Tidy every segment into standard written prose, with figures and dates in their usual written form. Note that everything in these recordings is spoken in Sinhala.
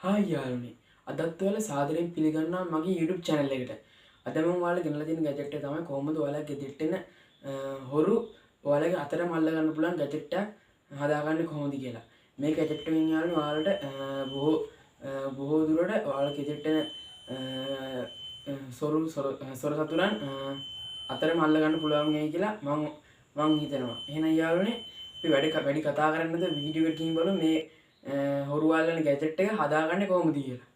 හායි යාළුවනේ. අදත් ඔයාලා සාදරයෙන් පිළිගන්නවා මගේ YouTube channel එකට. අද මම ඔයාලා ගෙනලා තියෙන gadget එක තමයි කොහොමද ඔයාලා ගෙදරට එන හොරු ඔයාලගේ අතරම අල්ල ගන්න පුළුවන් gadget එකක් හදාගන්නේ කොහොමද කියලා. මේ gadget එකෙන් යාළුවනේ ඔයාලට බොහෝ දුරට ඔයාලා ගෙදරට එන සොර සතුරන් අතරම අල්ල ගන්න පුළුවන් වෙයි කියලා මම හිතනවා. එහෙනම් යාළුවනේ අපි වැඩි කතා කරන්නද වීඩියෝ එකට ගිහින් බලමු මේ හොරු අල්ලන ගැජට් එක හදාගන්නේ කොහොමද කියලා.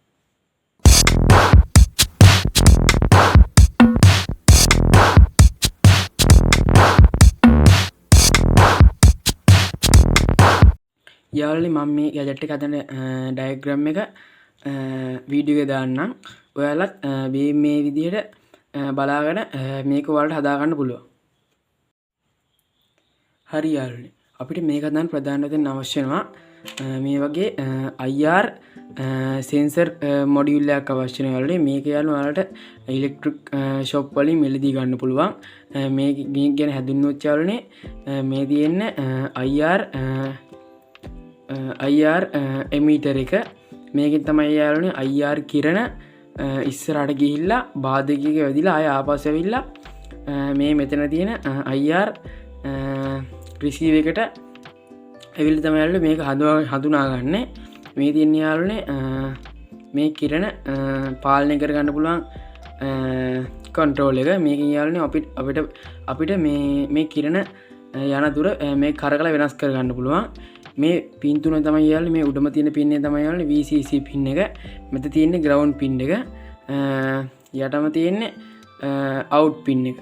යාළුවනේ මම මේ ගැජට් එක හදන ඩයග්‍රෑම් එක වීඩියෝ එකේ දාන්නම්. ඔයාලත් මේ විදිහට බලාගෙන මේක ඔයාලට හදාගන්න පුළුවන්. හරි යාළුවනේ. අපිට මේක හදන්න ප්‍රධාන දේ අවශ්‍ය වෙනවා මේ වගේ IR සෙන්සර් මොඩියුල් එකක් අවශ්‍ය වෙනවා. මේක යාළුවනේ ඔයාලට ඉලෙක්ට්‍රික් ෂොප් වලින් මිලදී ගන්න පුළුවන්. මේක ගැන හැදුන්නොත් යාළුවනේ මේ තියෙන IR එමීටර් එක මේකෙන් තමයි යාළුවනේ IR කිරණ ඉස්සරහට ගිහිල්ලා බාධකයක වැදිලා ආය ආපස්සට ඇවිල්ලා මේ මෙතන තියෙන IR රිසීවර් එකට ඇවිල්ලා තමයි යාළුවනේ මේක හඳුනාගන්නේ. මේ තියෙන යාළුවනේ මේ කිරණ පාලනය කරගන්න පුළුවන් කන්ට්‍රෝල් එක. මේකෙන් යාළුවනේ අපිට මේ කිරණ යන දුර මේ කරකලා වෙනස් කරගන්න පුළුවන්. මේ පින් තුන තමයි යාළුවනේ මේ උඩම තියෙන පින් එක තමයි යාළුවනේ VCC පින් එක. මෙතන තියෙන්නේ ග්‍රවුන්ඩ් පින් එක. යටම තියෙන්නේ අවුට් පින් එක.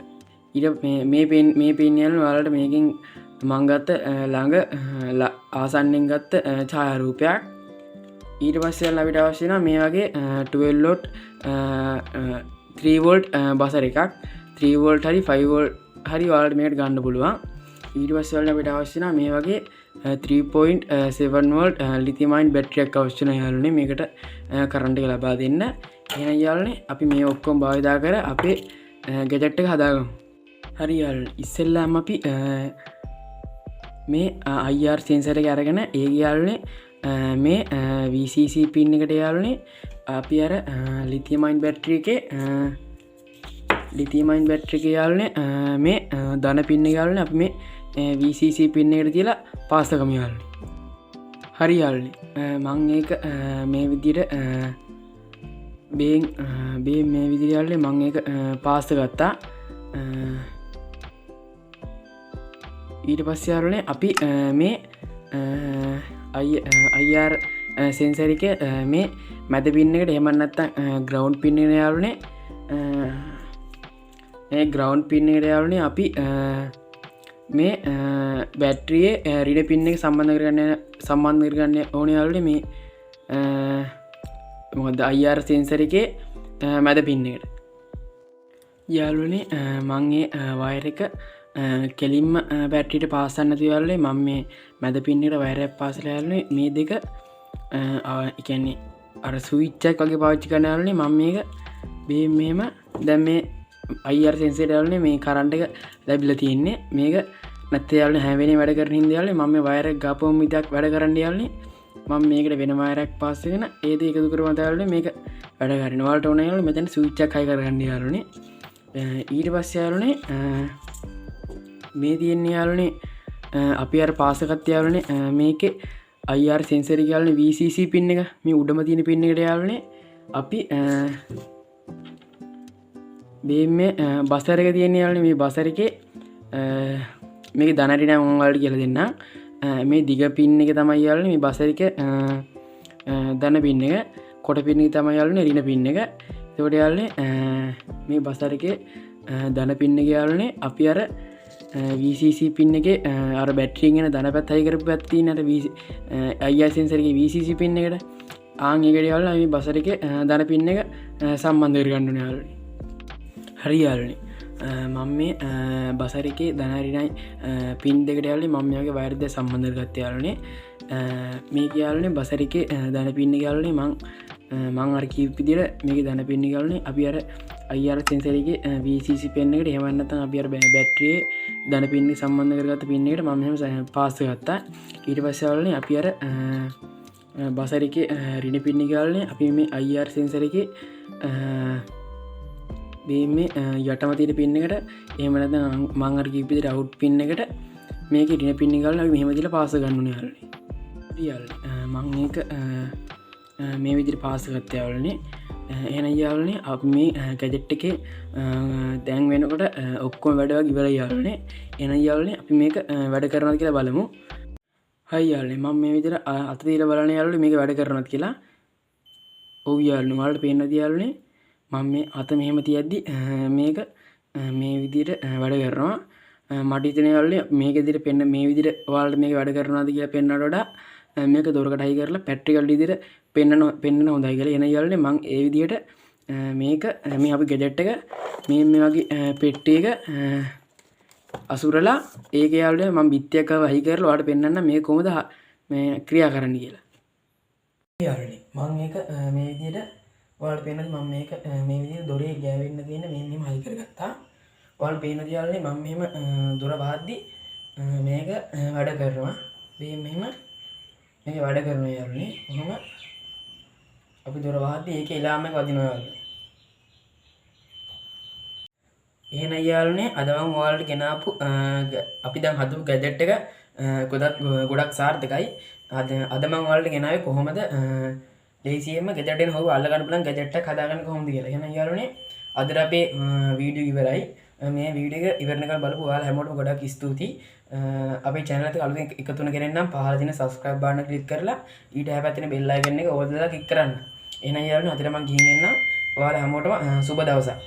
ඊට මේ පින් යාළුවනේ ඔයාලට මේකෙන් මං ගත්ත ළඟ ආසන්නෙන් ගත්ත ඡායාරූපයක්. ඊට පස්සේ අපිට අවශ්‍ය වෙනවා මේ වගේ 12 වෝල්ට් 3 වෝල්ට් බසර් එකක්. 3 වෝල්ට් හරි 5 වෝල්ට් හරි ඔයාලට මේකට ගන්න පුළුවන්. ඊට පස්සේ අපිට අවශ්‍ය වෙනවා මේ වගේ 3.7 වෝල්ට් ලිතියම් අයන් බැටරියක් අවශ්‍ය වෙනවා යාළුවනේ මේකට කරන්ට් එක ලබා දෙන්න. එහෙනම් යාළුවනේ අපි මේ ඔක්කොම භාවිතා කර අපේ ගැජට් එක හදාගමු. හරි යාළුවනේ ඉස්සෙල්ලාම අපි මේ IR සෙන්සර් එක අරගෙන ඒ යාළුවනේ මේ VCC පින් එකට යාළුවනේ අපි අර ලිතියම් අයන් බැටරි එකේ යාළුවනේ මේ ධන පින් එක යාළුවනේ අපි මේ VCC පින් එකට තියලා පාස් කරමු යාළුවනේ. හරි යාළුවනේ මම ඒක මේ විදිහට මේ විදිහට යාළුවනේ මම ඒක පාස් ගත්තා. ඊට පස්සේ යාළුවනේ අපි මේ IR සෙන්සර් එකේ මේ මැද පින් එකට එහෙම නැත්නම් ග්‍රවුන්ඩ් පින් එකට යාළුවනේ මේ ග්‍රවුන්ඩ් පින් එකට යාළුවනේ අපි මේ බැටරියේ රිඩ පින් එක සම්බන්ධ කරගන්න ඕනේ යාළුවනේ මේ මොකද IR සෙන්සර් එකේ මැද පින් එකට. යාළුවනේ මම ඒ වයර් එක කෙලින්ම බැටරියට පාස්සන්න නැතුව යාළුවනේ මම මේ මැද පින් එකට වයර් එකක් පාසලා යාළුවනේ මේ දෙක කියන්නේ අර ස්විච් එකක් වගේ පාවිච්චි කරන යාළුවනේ මම මේක මෙහෙම දැන් මේ IR සෙන්සර් එක යාළුවනේ මේ කරන්ට් එක ලැබිලා තියෙන්නේ. මේක නැත්නම් යාළුවනේ හැම වෙලේම වැඩ කරන හින්දා යාළුවනේ මම මේ වයර් එක ගාපුවම විතරක් වැඩ කරන්න යාළුවනේ මම මේකට වෙන වයර් එකක් පාස් කරගෙන ඒ දෙක එකතු කරවම යාළුවනේ මේක වැඩ කරනවා. ඔයාලට ඕන යාළුවනේ මෙතන ස්විච් එකක් හයි කරගන්න යාළුවනේ. ඊට පස්සේ යාළුවනේ මේ තියෙන්නේ යාළුවනේ අපි අර පාස් එකත් යාළුවනේ මේකේ IR සෙන්සර් එක යාළුවනේ VCC පින් එක මේ උඩම තියෙන පින් එකට යාළුවනේ අපි මේ බසර් එක තියෙන යාළුවනේ මේ බසර් එකේ මේක ධනරිණ මම ඔයාලට කියලා දෙන්නම්. මේ දිග පින් එක තමයි යාළුවනේ මේ බසර් එකේ ධන පින් එක. කොට පින් එක තමයි යාළුවනේ ඍණ පින් එක. ඒකට යාළුවනේ මේ බසර් එකේ ධන පින් එක යාළුවනේ අපි අර VCC පින් එකේ අර බැටරියෙන් එන ධන පැත්ත හයි කරපු පැත්ත තියෙන අර IR සෙන්සර් එකේ VCC පින් එකට ආන් ඒකට යාළුවනේ මේ බසර් එකේ ධන පින් එක සම්බන්ධ කරගන්න ඕනේ යාළුවනේ. හරි යාළුවනේ මම මේ බසර් එකේ ධන ඍණයි පින් දෙකට යාළුවනේ මම මේ වගේ වයර් දෙක සම්බන්ධ කරගත්තා යාළුවනේ. මේක යාළුවනේ බසර් එකේ ධන පින් එක යාළුවනේ මම අර කීප විදිහට මේකේ ධන පින් එක යාළුවනේ අපි අර IR සෙන්සර් එකේ VCC පින් එකට එහෙම නැත්නම් අපි අර බැටරියේ ධන පින් එක සම්බන්ධ කරගත්ත පින් එකට මම එහෙම පාස් ගත්තා. ඊට පස්සේ යාළුවනේ අපි අර බසරක රිනි පින්නි ගාලනේ අපි මේ අයිර් සෙන්සරක මේ යටමතීට පින්නකට ඒමනද මංගර කිපිට රවු් පින්න එකට මේක රින පින්නි ගල මෙහමතිල පාස ගන්නන යාල මං ඒක මේ විදිරි පාසගත්යවලනේ එන යාලනේ අප මේ ගැජෙට් එක දැන් වෙනකොට ඔක්කොම වැඩ ඉවර යාලනේ එන යාලනේ අපි මේක වැඩ කරනත් කියලා බලමු හයියාලනේ මම මේ විදිර අතදීල බලන යාලට මේක වැඩ කරනත් කියලා ඔව යාලනු වලට පේන්න දයාලනේ මම මේ අත මෙහෙම තියද්දි මේක මේ විදියට වැඩ කරනවා මටිතන යාලනේ මේක දිර පෙන්න්න මේ විදිර වාල්ට මේක වැඩ කරනවාද කියලා පෙන්න්නට වඩා මේක දොරකටයි කරලා පැට්ටිකල් ඉදිර පෙන්න්න හොඳයි කියලා එන යාලනේ මං ඒ විදියට මේක මේ අපි ගෙජට් එක මේ වගේ පෙට්ටි එක අසුරලා ඒක යාලට මම බිත්තියක් වහි කරලා වාට පෙන්න්න මේ කොමද මේ ක්‍රියා කරන්න කියලා යාලනේ මං ඒක මේ විදියට වාට පේනද මම මේක මේ විදිහට දොරේ ගෑවෙන්න තියෙන මෙන්න හයි කරගත්තා. වාල් පේන දියාලනේ මම මෙහෙම දොර වහද්දි මේක වැඩ කරනවා. මෙහෙම මේක වැඩ කරනවා යාළුවනේ. කොහොම අපි දොර වහද්දි ඒකේ එලාම් එක වදිනවා යාළුවනේ. එහෙනම් යාළුවනේ අද මම ඔයාලට ගෙනාපු අපි දැන් හදපු ගැජට් එක ගොඩක් සාර්ථකයි. අද මම ඔයාලට ගෙනාවේ කොහොමද ලේසියෙන්ම ගෙදරට හොව අල්ලගන්න පුළුවන් ගැජට් එකක් හදාගන්න කොහොමද කියලා. එහෙනම් යාළුවනේ අද අපේ වීඩියෝ ඉවරයි. මේ වීඩියෝ එක ඉවරනකල් බලපු ඔයාලා හැමෝටම ගොඩක් ස්තුතියි. අපේ channel එකට අලුතෙන් එකතු වෙන කෙනෙක් නම් පහළ තියෙන subscribe button එක click කරලා ඊට එහා පැත්තේ bell icon එක ඕල් දාලා click කරන්න. එහෙනම් යාළුවනේ අදට මම ගිහින් එන්නම්. ඔයාලා හැමෝටම සුබ දවසක්.